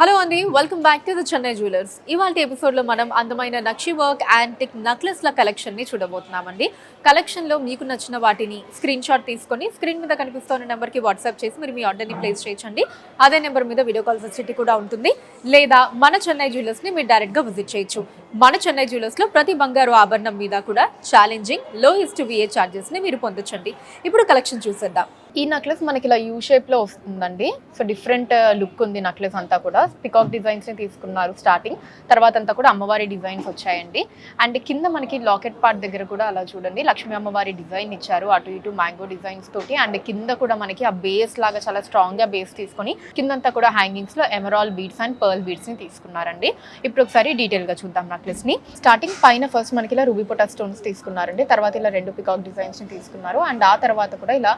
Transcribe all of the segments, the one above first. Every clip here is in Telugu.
హలో అండి, welcome back to the Chennai jewellers. ఇవాళ ఎపిసోడ్లో మనం అందమైన నక్షి వర్క్ యాంటిక్ నెక్లెస్ల కలెక్షన్ని చూడబోతున్నామండి. కలెక్షన్లో మీకు నచ్చిన వాటిని స్క్రీన్ షాట్ తీసుకొని స్క్రీన్ మీద కనిపిస్తున్న నెంబర్కి వాట్సాప్ చేసి మీరు మీ ఆర్డర్ని ప్లేస్ చేయొచ్చండి. అదే నెంబర్ మీద వీడియో కాల్ ఫెసిలిటీ కూడా ఉంటుంది. లేదా మన చెన్నై జ్యువెలర్స్ని మీరు డైరెక్ట్గా విజిట్ చేయొచ్చు. మన చెన్నై జ్యువెలర్స్లో ప్రతి బంగారు ఆభరణం మీద కూడా ఛాలెంజింగ్ లోయెస్ట్ విఏ ఛార్జెస్ని మీరు పొందొచ్చండి. ఇప్పుడు కలెక్షన్ చూసేద్దాం. ఈ నెక్లెస్ మనకి ఇలా యూ షేప్లో వస్తుందండి. సో డిఫరెంట్ లుక్ ఉంది నెక్లెస్ అంతా కూడా. పికాక్ డిజైన్స్ని తీసుకున్నారు స్టార్టింగ్, తర్వాత అంతా కూడా అమ్మవారి డిజైన్స్ వచ్చాయండి. అండ్ కింద మనకి లాకెట్ పార్ట్ దగ్గర కూడా అలా చూడండి లక్ష్మీ అమ్మవారి డిజైన్ ఇచ్చారు, అటు ఇటు మ్యాంగో డిజైన్స్ తోటి. అండ్ కింద కూడా మనకి ఆ బేస్ లాగా చాలా స్ట్రాంగ్గా బేస్ తీసుకొని కిందంతా కూడా హ్యాంగింగ్స్లో ఎమరాల్డ్ బీడ్స్ అండ్ పర్ల్ బీడ్స్ని తీసుకున్నారండి. ఇప్పుడు ఒకసారి డీటెయిల్గా చూద్దాం నెక్లెస్ని. స్టార్టింగ్ పైన ఫస్ట్ మనకి ఇలా రూబీ పొటా స్టోన్స్ తీసుకున్నారండి, తర్వాత ఇలా 2 పికాక్ డిజైన్స్ని తీసుకున్నారు. అండ్ ఆ తర్వాత కూడా ఇలా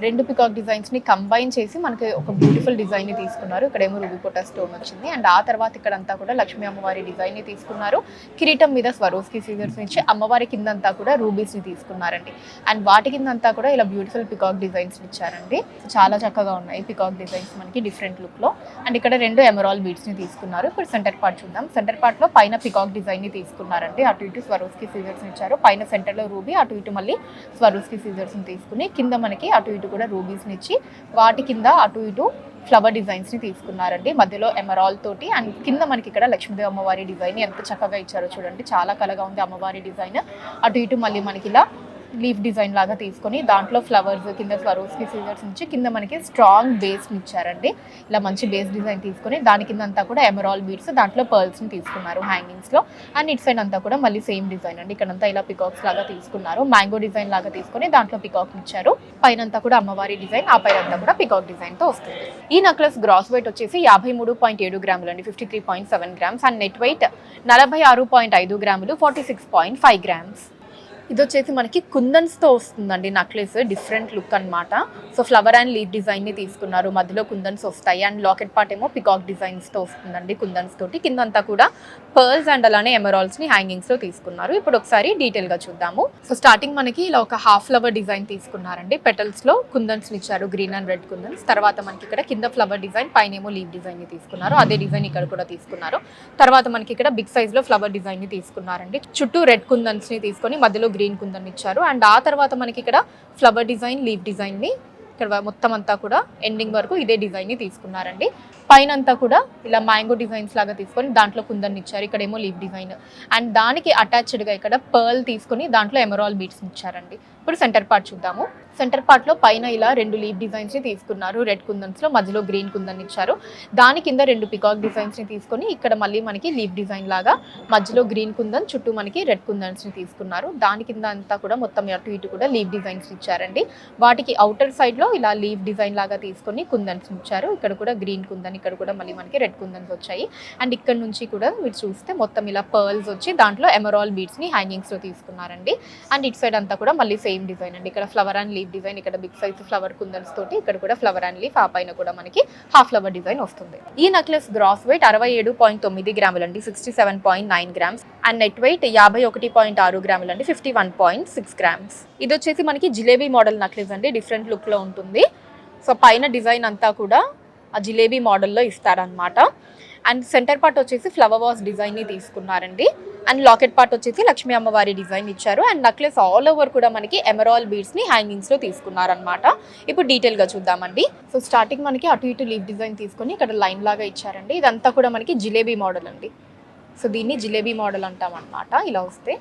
2 పికాక్ డిజైన్స్ని కంబైన్ చేసి మనకి ఒక బ్యూటిఫుల్ డిజైన్ని తీసుకున్నారు. ఇక్కడేమో రూబీ పొటా స్టోన్ వచ్చింది. అండ్ ఆ తర్వాత ఇక్కడంతా కూడా లక్ష్మీ అమ్మవారి డిజైన్ని తీసుకున్నారు. కిరీటం మీద స్వరోస్కి సీజర్స్ నుంచి అమ్మవారి కిందంతా కూడా రూబీస్ని తీసుకున్నారండి. అండ్ వాటి కిందంతా కూడా ఇలా బ్యూటిఫుల్ పికాక్ డిజైన్స్ ఇచ్చారండి. చాలా చక్కగా ఉన్నాయి పికాక్ డిజైన్స్ మనకి డిఫరెంట్ లుక్లో. అండ్ ఇక్కడ 2 ఎమరాల్డ్ బీడ్స్ని తీసుకున్నారు. ఇప్పుడు సెంటర్ పార్ట్ చూద్దాం. సెంటర్ పార్ట్లో పైన పికాక్ డిజైన్ని తీసుకున్నారండి, అటు ఇటు స్వరోస్కి సీజర్స్ని ఇచ్చారు. పైన సెంటర్లో రూబీ, అటు ఇటు మళ్ళీ స్వరోస్కి సీజర్స్ని తీసుకుని కింద మనకి అటు ఇటు కూడా రూబీస్ని ఇచ్చి వాటి కింద అటు ఇటు ఫ్లవర్ డిజైన్స్ని తీసుకున్నారండి, మధ్యలో ఎమరాల్డ్ తోటి. అండ్ కింద మనకి ఇక్కడ లక్ష్మీదేవి అమ్మవారి డిజైన్ ఎంత చక్కగా ఇచ్చారో చూడండి, చాలా కలగా ఉంది అమ్మవారి డిజైన్. అటు ఇటు మళ్ళీ మనకి ఇలా లీఫ్ డిజైన్ లాగా తీసుకొని దాంట్లో ఫ్లవర్స్ కింద స్వరోస్కి సీజర్స్ నుంచి కింద మనకి స్ట్రాంగ్ బేస్ని ఇచ్చారండి. ఇలా మంచి బేస్ డిజైన్ తీసుకొని దాని కింద అంతా కూడా ఎమరాల్డ్ బీడ్స్, దాంట్లో పర్ల్స్ని తీసుకున్నారు హ్యాంగింగ్స్లో. అండ్ ఇట్ సైడ్ అంతా కూడా మళ్ళీ సేమ్ డిజైన్ అండి. ఇక్కడంతా ఇలా పికాక్స్ లాగా తీసుకున్నారు, మ్యాంగో డిజైన్ లాగా తీసుకొని దాంట్లో పికాక్ ఇచ్చారు. పైన అంతా కూడా అమ్మవారి డిజైన్, ఆ పైన అంతా కూడా పికాక్ డిజైన్తో వస్తుంది. ఈ నెక్లెస్ గ్రాస్ వెయిట్ వచ్చేసి 53.7 గ్రాములు అండి, 53.7 గ్రామ్స్. అండ్ నెట్ వెయిట్ 46.5 గ్రాములు, 46.5 గ్రామ్స్. ఇది వచ్చేసి మనకి కుందన్స్తో వస్తుందండి నెక్లెస్, డిఫరెంట్ లుక్ అనమాట. సో ఫ్లవర్ అండ్ లీఫ్ డిజైన్ని తీసుకున్నారు, మధ్యలో కుందన్స్ వస్తాయి. అండ్ లాకెట్ పార్ట్ ఏమో పికాక్ డిజైన్స్తో వస్తుందండి కుందన్స్ తోటి. కిందంతా కూడా పర్ల్స్ అండ్ అలానే ఎమరాల్డ్స్ని హ్యాంగింగ్స్లో తీసుకున్నారు. ఇప్పుడు ఒకసారి డీటెయిల్గా చూద్దాము. సో స్టార్టింగ్ మనకి ఇలా ఒక హాఫ్ ఫ్లవర్ డిజైన్ తీసుకున్నారండి, పెటల్స్లో కుందన్స్ని ఇచ్చారు, గ్రీన్ అండ్ రెడ్ కుందన్స్. తర్వాత మనకి ఇక్కడ కింద ఫ్లవర్ డిజైన్, పైన ఏమో లీఫ్ డిజైన్ని తీసుకున్నారు, అదే డిజైన్ ఇక్కడ కూడా తీసుకున్నారు. తర్వాత మనకి ఇక్కడ బిగ్ సైజ్లో ఫ్లవర్ డిజైన్ని తీసుకున్నారండి, చుట్టూ రెడ్ కుందన్స్ని తీసుకొని మధ్యలో గ్రీన్ కుందన్ ఇచ్చారు. అండ్ ఆ తర్వాత మనకి ఇక్కడ ఫ్లవర్ డిజైన్, లీఫ్ డిజైన్ని ఇక్కడ మొత్తం అంతా కూడా ఎండింగ్ వరకు ఇదే డిజైన్ని తీసుకున్నారండి. పైన అంతా కూడా ఇలా మ్యాంగో డిజైన్స్ లాగా తీసుకొని దాంట్లో కుందన్ ఇచ్చారు, ఇక్కడేమో లీఫ్ డిజైన్. అండ్ దానికి అటాచ్డ్గా ఇక్కడ పర్ల్ తీసుకొని దాంట్లో ఎమరాల్డ్ బీడ్స్ ఇచ్చారండి. ఇప్పుడు సెంటర్ పార్ట్ చూద్దాము. సెంటర్ పార్ట్లో పైన ఇలా 2 లీఫ్ డిజైన్స్ని తీసుకున్నారు, రెడ్ కుందన్స్లో, మధ్యలో గ్రీన్ కుందన్ ఇచ్చారు. దాని కింద 2 పికాక్ డిజైన్స్ని తీసుకొని ఇక్కడ మళ్ళీ మనకి లీఫ్ డిజైన్ లాగా మధ్యలో గ్రీన్ కుందన్, చుట్టూ మనకి రెడ్ కుందన్స్ని తీసుకున్నారు. దాని కింద అంతా కూడా మొత్తం అటు ఇటు కూడా లీఫ్ డిజైన్స్ ఇచ్చారండి. వాటికి అవుటర్ సైడ్లో ఇలా లీఫ్ డిజైన్ లాగా తీసుకొని కుందన్స్ ఇచ్చారు. ఇక్కడ కూడా గ్రీన్ కుందన్, ఇక్కడ కూడా మళ్ళీ మనకి రెడ్ కుందన్స్ వచ్చాయి. అండ్ ఇక్కడ నుంచి కూడా మీరు చూస్తే మొత్తం ఇలా పర్ల్స్ వచ్చి దాంట్లో ఎమరాల్డ్ బీడ్స్ని హ్యాంగింగ్స్లో తీసుకున్నారండి. అండ్ ఇట్ సైడ్ అంతా కూడా మళ్ళీ సేమ్ డిజైన్ అండి, ఇక్కడ ఫ్లవర్ అండ్ లీఫ్ డిజైన్, ఇక్కడ బిగ్ సైజ్ ఫ్లవర్ కుందన్స్ తోటి, ఇక్కడ కూడా ఫ్లవర్ అండ్ లీఫ్, ఆ పైన కూడా మనకి హాఫ్ ఫ్లవర్ డిజైన్ వస్తుంది. ఈ నెక్లెస్ గ్రాస్ వెయిట్ 67.9 గ్రాములు అండి, 67.9 గ్రామ్స్. అండ్ నెట్ వెయిట్ 51.6 గ్రాములు అండి, 51.6 గ్రామ్స్. ఇది వచ్చేసి మనకి జిలేబీ మోడల్ నెక్లెస్ అండి, డిఫరెంట్ లుక్లో ఉంటుంది. సో పైన డిజైన్ అంతా కూడా ఆ జిలేబీ మోడల్లో ఇస్తారనమాట. అండ్ సెంటర్ పార్ట్ వచ్చేసి ఫ్లవర్ వాస్ డిజైన్ని తీసుకున్నారండి. అండ్ లాకెట్ పార్ట్ వచ్చేసి లక్ష్మీ అమ్మవారి డిజైన్ ఇచ్చారు. అండ్ నెక్లెస్ ఆల్ ఓవర్ కూడా మనకి ఎమరాల్డ్ బీడ్స్ని హ్యాంగింగ్స్లో తీసుకున్నారనమాట. ఇప్పుడు డీటెయిల్గా చూద్దామండి. సో స్టార్టింగ్ మనకి అటు ఇటు లీఫ్ డిజైన్ తీసుకొని ఇక్కడ లైన్ లాగా ఇచ్చారండి. ఇదంతా కూడా మనకి జిలేబీ మోడల్ అండి. సో దీన్ని జిలేబీ మోడల్ అంటాం అనమాట ఇలా వస్తే.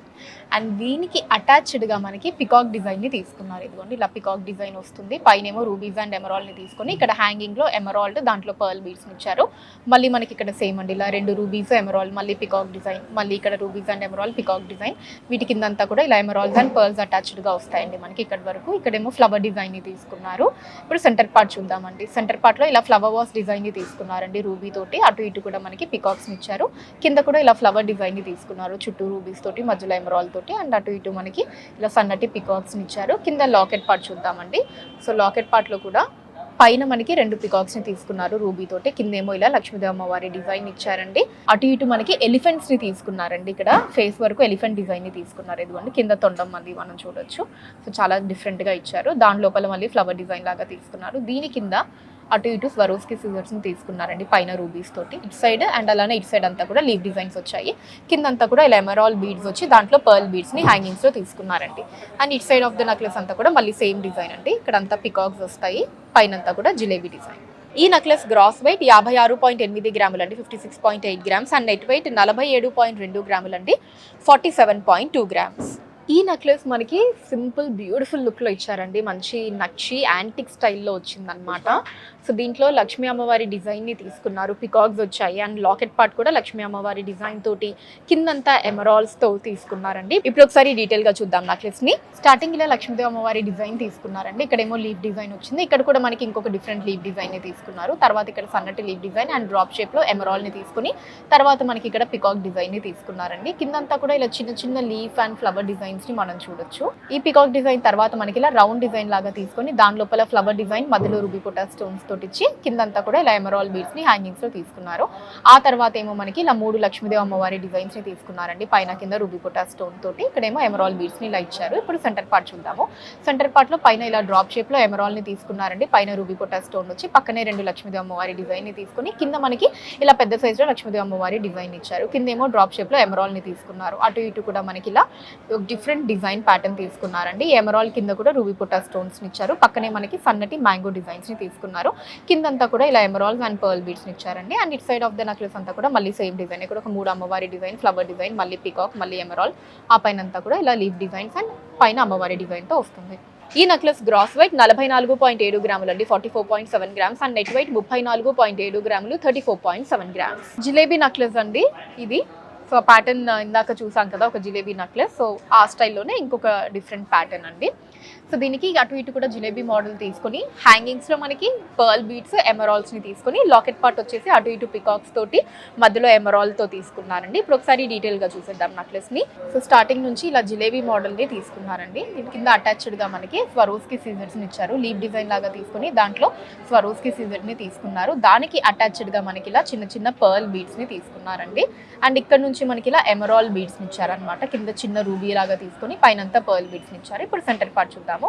అండ్ దీనికి అటాచ్డ్గా మనకి పికాక్ డిజైన్ని తీసుకున్నారు, ఇదిగోండి ఇలా పికాక్ డిజైన్ వస్తుంది. పైన ఏమో రూబీస్ అండ్ ఎమరాల్డ్ని తీసుకొని ఇక్కడ హ్యాంగింగ్లో ఎమరాల్డ్, దాంట్లో పర్ల్ బీడ్స్ని ఇచ్చారు. మళ్ళీ మనకి ఇక్కడ సేమ్ అండి ఇలా 2 రూబీస్ ఎమరాల్డ్, మళ్ళీ పికాక్ డిజైన్, మళ్ళీ ఇక్కడ rubies and emerald, peacock design. వీటి కిందంతా కూడా ఇలా ఎమరాల్డ్స్ అండ్ పర్ల్స్ అటాచ్డ్గా వస్తాయండి మనకి ఇక్కడ వరకు. ఇక్కడేమో ఫ్లవర్ డిజైన్ని తీసుకున్నారు. ఇప్పుడు సెంటర్ పార్ట్ చూద్దామండి. సెంటర్ పార్ట్లో ఇలా ఫ్లవర్ వాస్ డిజైన్ని తీసుకున్నారండి రూబీ తోటి, అటు ఇటు కూడా మనకి పికాక్స్ని ఇచ్చారు. కింద కూడా ఇలా ఫ్లవర్ డిజైన్ని తీసుకున్నారు, చుట్టూ రూబీస్ తోటి, మధ్యలో ఎమరాల్డ్ తోటి. అండ్ అటు ఇటు మనకి ఇలా సన్నటి పికాక్స్ని ఇచ్చారు. కింద లాకెట్ పార్ట్ చూద్దామండి. సో లాకెట్ పార్ట్లో కూడా పైన మనకి 2 పికాక్స్ని తీసుకున్నారు రూబీ తోటి, కిందేమో ఇలా లక్ష్మీదేవి అమ్మవారి డిజైన్ ఇచ్చారండి. అటు ఇటు మనకి ఎలిఫెంట్స్ని తీసుకున్నారండి, ఇక్కడ ఫేస్ వరకు ఎలిఫెంట్ డిజైన్ని తీసుకున్నారు, ఇదిగోండి కింద తొండం మళ్ళీ మనం చూడొచ్చు. సో చాలా డిఫరెంట్గా ఇచ్చారు. దాని లోపల మళ్ళీ ఫ్లవర్ డిజైన్ లాగా తీసుకున్నారు. దీని కింద అటు ఇటు స్వరోస్కి సిజర్స్ని తీసుకున్నారండి పైన రూబీస్ తోటి ఇటు సైడ్ అండ్ అలానే ఇటు సైడ్ అంతా కూడా లీవ్ డిజైన్స్ వచ్చాయి. కిందంతా కూడా ఇలా ఎమరాల్ బీడ్స్ వచ్చి దాంట్లో పర్ల్ బీడ్స్ని హ్యాంగింగ్స్లో తీసుకున్నారండి. అండ్ ఇటు సైడ్ ఆఫ్ ద నెక్లెస్ అంతా కూడా మళ్ళీ సేమ్ డిజైన్ అండి. ఇక్కడ అంతా పికాక్స్ వస్తాయి, పైన అంతా కూడా జిలేబీ డిజైన్. ఈ నెక్లెస్ గ్రాస్ వెయిట్ 56.8 గ్రాములు అండి, 56.8 గ్రామ్స్. అండ్ నెట్ వెయిట్ 47.2 గ్రాములు అండి, 47.2 గ్రామ్స్. ఈ నెక్లెస్ మనకి సింపుల్ బ్యూటిఫుల్ లుక్లో ఇచ్చారండి, మంచి నక్షి యాంటిక్ స్టైల్లో వచ్చిందనమాట. సో దీంట్లో లక్ష్మీ అమ్మవారి డిజైన్ని తీసుకున్నారు, పికాక్స్ వచ్చాయి. అండ్ లాకెట్ పార్ట్ కూడా లక్ష్మీ అమ్మవారి డిజైన్ తోటి కిందంతా ఎమరాల్స్తో తీసుకున్నారండి. ఇప్పుడు ఒకసారి డీటెయిల్గా చూద్దాం నెక్లెస్ని. స్టార్టింగ్ ఇలా లక్ష్మీదేవి అమ్మవారి డిజైన్ తీసుకున్నారండి. ఇక్కడేమో లీవ్ డిజైన్ వచ్చింది, ఇక్కడ కూడా మనకి ఇంకొక డిఫరెంట్ లీవ్ డిజైన్ని తీసుకున్నారు. తర్వాత ఇక్కడ సన్నటి లీవ్ డిజైన్ అండ్ డ్రాప్ షేప్లో ఎమరాల్ని తీసుకుని తర్వాత మనకి ఇక్కడ పికాక్ డిజైన్ని తీసుకున్నారండి. కిందంతా కూడా ఇలా చిన్న చిన్న లీఫ్ అండ్ ఫ్లవర్ డిజైన్ ని మనం చూడొచ్చు. ఈ పికాక్ డిజైన్ తర్వాత మనకి ఇలా రౌండ్ డిజైన్ లాగా తీసుకొని దాని లోపల ఫ్లవర్ డిజైన్ మధ్యలో రూబీ పొటా స్టోన్స్ తోటి ఇచ్చి కిందంతా కూడా ఇలా ఎమరాల్ బీడ్స్ ని హ్యాంగింగ్స్ లో తీసుకున్నారు. ఆ తర్వాత ఏమో మనకి ఇలా 3 లక్ష్మీదేవి అమ్మవారి డిజైన్స్ ని తీసుకున్నారండి, పైన కింద రూబీ పొటా స్టోన్ తోటి. ఇక్కడేమో ఎమరాల్ బీడ్స్ ని ఇలా ఇచ్చారు. ఇప్పుడు సెంటర్ పార్ట్ చూద్దాము. సెంటర్ పార్ట్ లో పైన ఇలా డ్రాప్ షేప్ లో ఎమరాల్ ని తీసుకున్నారండి, పైన రూబీ పొటా స్టోన్ వచ్చి పక్కనే 2 లక్ష్మీదేవి అమ్మవారి డిజైన్ ని తీసుకుని కింద మనకి ఇలా పెద్ద సైజ్ లో లక్ష్మీదేవి అమ్మవారి డిజైన్ ఇచ్చారు. కింద ఏమో డ్రాప్ షేప్ లో ఎమరాల్ ని తీసుకున్నారు. అటు ఇటు కూడా మనకి ఇలా డిఫరెంట్ డిజైన్ ప్యాటర్న్ తీసుకున్నారండి. ఎమరాల్ కింద కూడా రూబీ పొటా స్టోన్స్ ఇచ్చారు, పక్కనే మనకి సన్నటి మ్యాంగో డిజైన్స్ ని తీసుకున్నారు. కిందంతా కూడా ఇలా ఎమరాల్స్ అండ్ పర్ల్ బీడ్స్ ఇచ్చారండి. And it side of the necklace అంతా కూడా మళ్ళీ సేమ్ డిజైన్, ఇక్కడ ఒక 3 అమ్మవారి డిజైన్, ఫ్లవర్ డిజైన్, మళ్ళీ పికాక్, మళ్ళీ ఎమరాల్, ఆ పైన అంతా కూడా ఇలా లీవ్ డిజైన్స్ అండ్ పైన అమ్మవారి డిజైన్ తో వస్తుంది. ఈ నెక్లెస్ గ్రాస్ వెయిట్ 44.7 గ్రాములు అండి, 44.7 గ్రామ్స్. అండ్ నెట్ వెయిట్ 34.7 గ్రాములు, 34.7 గ్రామ్స్. జిలేబీ నెక్లెస్ అండి ఇది. సో ప్యాటర్న్ ఇందాక చూసాం కదా ఒక జిలేబీ నెక్లెస్, సో ఆ స్టైల్లోనే ఇంకొక డిఫరెంట్ ప్యాటర్న్ అండి. సో దీనికి అటు ఇటు కూడా జిలేబీ మోడల్ తీసుకొని హ్యాంగింగ్స్లో మనకి పర్ల్ బీడ్స్ ఎమరాల్స్ని తీసుకొని లాకెట్ పార్ట్ వచ్చేసి అటు ఇటు పికాక్స్ తోటి మధ్యలో ఎమరాల్తో తీసుకున్నారండి. ఇప్పుడు ఒకసారి డీటెయిల్గా చూసేద్దాం నెక్లెస్ని. సో స్టార్టింగ్ నుంచి ఇలా జిలేబీ మోడల్ని తీసుకున్నారండి. దీని కింద అటాచ్డ్గా మనకి స్వరోస్కి సీజర్స్ని ఇచ్చారు, లీవ్ డిజైన్ లాగా తీసుకుని దాంట్లో స్వరోస్కి సీజర్ని తీసుకున్నారు. దానికి అటాచ్డ్గా మనకి ఇలా చిన్న చిన్న పర్ల్ బీడ్స్ని తీసుకున్నారండి. అండ్ ఇక్కడ నుంచి మనకి ఇలా ఎమరాల్ బీడ్స్ని ఇచ్చారనమాట, కింద చిన్న రూబీ లాగా తీసుకొని పైనంతా పర్ల్ బీడ్స్ని ఇచ్చారు. ఇప్పుడు సెంటర్ పార్ట్ చూద్దాము.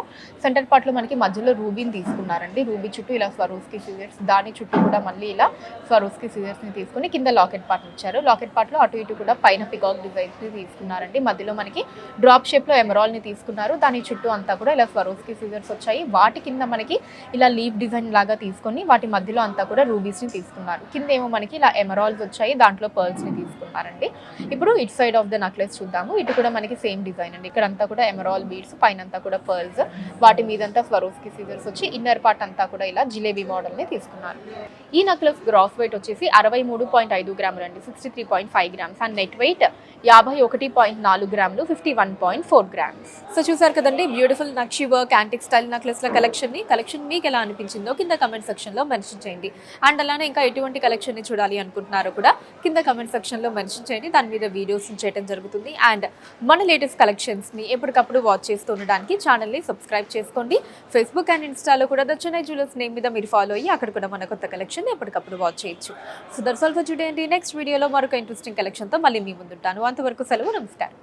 సెంటర్ పార్ట్ లో మనకి మధ్యలో రూబీని తీసుకున్నారండి, రూబీ చుట్టూ ఇలా స్వరోస్కి సిజర్స్, దాని చుట్టూ కూడా మళ్ళీ ఇలా స్వరోస్కి సిజర్స్ ని తీసుకుని కింద లాకెట్ పార్ట్ ఇచ్చారు. లాకెట్ పార్ట్ లో అటు ఇటు కూడా పైన పికాక్ డిజైన్స్ ని తీసుకున్నారండి. మధ్యలో మనకి డ్రాప్ షేప్ లో ఎమరాల్ ని తీసుకున్నారు, దాని చుట్టూ అంతా కూడా ఇలా స్వరోస్కి సిజర్స్ వచ్చాయి. వాటి కింద మనకి ఇలా లీవ్ డిజైన్ లాగా తీసుకొని వాటి మధ్యలో అంతా కూడా రూబీస్ ని తీసుకున్నారు. కింద ఏమో మనకి ఇలా ఎమరాల్స్ వచ్చాయి, దాంట్లో పర్ల్స్ ని తీసుకున్నారండి. ఇప్పుడు ఇటు సైడ్ ఆఫ్ ద నెక్లెస్ చూద్దాము. ఇటు కూడా మనకి సేమ్ డిజైన్ అండి, ఇక్కడ అంతా కూడా ఎమరాల్ బీడ్స్, పైన అంతా కూడా పర్ల్స్, వాటి మీదంతా స్వరోస్కి సీజర్స్ వచ్చి ఇన్నర్ పార్ట్ అంతా కూడా ఇలా జిలేబీ మోడల్ ని తీసుకున్నారు. ఈ నెక్లెస్ గ్రాస్ వెయిట్ వచ్చేసి 63.5 గ్రాములు అండి, 63.5 గ్రామ్స్. అండ్ నెట్ వెయిట్ 51.4 గ్రాములు, 51.4 గ్రామ్స్. సో చూసారు కదండి బ్యూటిఫుల్ నక్షి వర్క్ యాంటిక్ స్టైల్ నెక్లెస్ల కలెక్షన్ మీకు ఎలా అనిపించిందో కింద కమెంట్ సెక్షన్లో మెన్షన్ చేయండి. అండ్ అలానే ఇంకా ఎటువంటి కలెక్షన్ని చూడాలి అనుకుంటున్నారో కూడా కింద కమెంట్ సెక్షన్లో మెన్షన్ చేయండి, దాని మీద వీడియోస్ చేయడం జరుగుతుంది. అండ్ మన లేటెస్ట్ కలెక్షన్స్ని ఎప్పటికప్పుడు వాచ్ చేస్తూ ఉండడానికి ఛానల్ని సబ్స్క్రైబ్ చేసుకోండి. ఫేస్బుక్ అండ్ ఇన్స్టాలో కూడా ద చెన్నై జ్యువెలర్స్ నేమ్ మీద మీరు ఫాలో అయ్యి అక్కడ కూడా మన కొత్త కలెక్షన్ ఎప్పటికప్పుడు వాచ్ చేయొచ్చు. So that's all for today అండి. నెక్స్ట్ వీడియోలో మరొక ఇంట్రెస్టింగ్ కలెక్షన్తో మళ్ళీ మీ ముందుంటాను. అంతవరకు సెలవు, నమస్కారం.